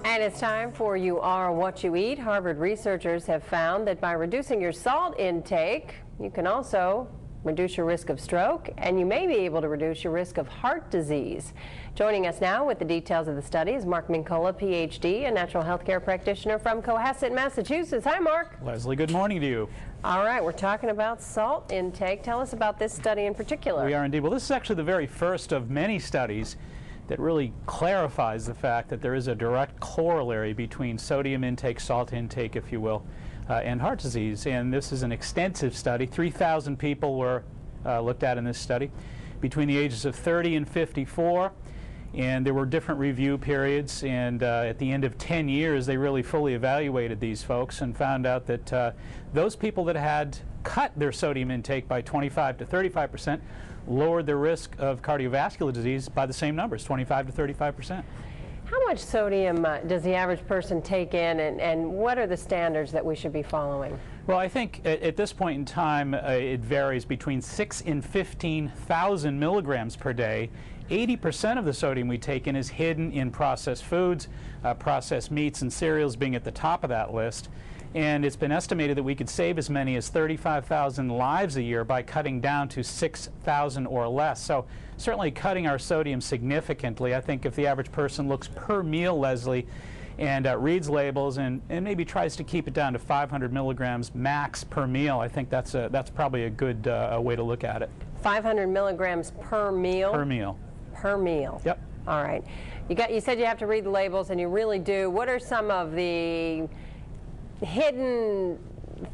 And it's time for You Are What You Eat. Harvard researchers have found that by reducing your salt intake, you can also reduce your risk of stroke, and you may be able to reduce your risk of heart disease. Joining us now with the details of the study is Mark Mincolla, PhD, a natural health care practitioner from Cohasset, Massachusetts. Hi, Mark. Leslie, good morning to you. All right, we're talking about salt intake. Tell us about this study in particular. We are indeed. Well, this is actually the very first of many studies that really clarifies the fact that there is a direct corollary between sodium intake, salt intake, if you will, and heart disease. And this is an extensive study. 3,000 people were looked at in this study between the ages of 30 and 54. And there were different review periods, and at the end of 10 years they really fully evaluated these folks and found out that those people that had cut their sodium intake by 25 to 35% lowered their risk of cardiovascular disease by the same numbers, 25 to 35%. How much sodium does the average person take in, and what are the standards that we should be following? Well, I think at this point in time it varies between 6,000 and 15,000 milligrams per day. 80% of the sodium we take in is hidden in processed foods, processed meats and cereals being at the top of that list. And it's been estimated that we could save as many as 35,000 lives a year by cutting down to 6,000 or less. So certainly cutting our sodium significantly. I think if the average person looks per meal, Leslie, and reads labels and maybe tries to keep it down to 500 milligrams max per meal, I think that's probably a good way to look at it. 500 milligrams per meal? Per meal. Per meal. Yep. All right. You said you have to read the labels, and you really do. What are some of the hidden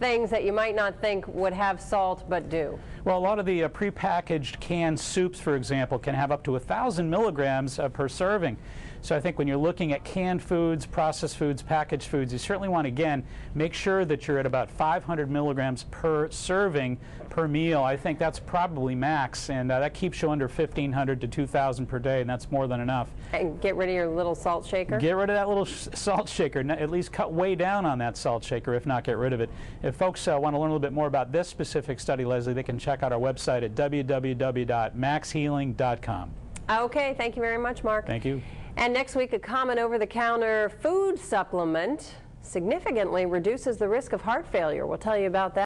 things that you might not think would have salt but do? Well, a lot of the prepackaged canned soups, for example, can have up to 1,000 milligrams per serving. So I think when you're looking at canned foods, processed foods, packaged foods, you certainly want to, again, make sure that you're at about 500 milligrams per serving per meal. I think that's probably max, and that keeps you under 1,500 to 2,000 per day, and that's more than enough. And get rid of your little salt shaker? Get rid of that little salt shaker. At least cut way down on that salt shaker, if not get rid of it. If folks want to learn a little bit more about this specific study, Leslie, they can check out our website at www.maxhealing.com. Okay, thank you very much, Mark. Thank you. And next week, a common over-the-counter food supplement significantly reduces the risk of heart failure. We'll tell you about that.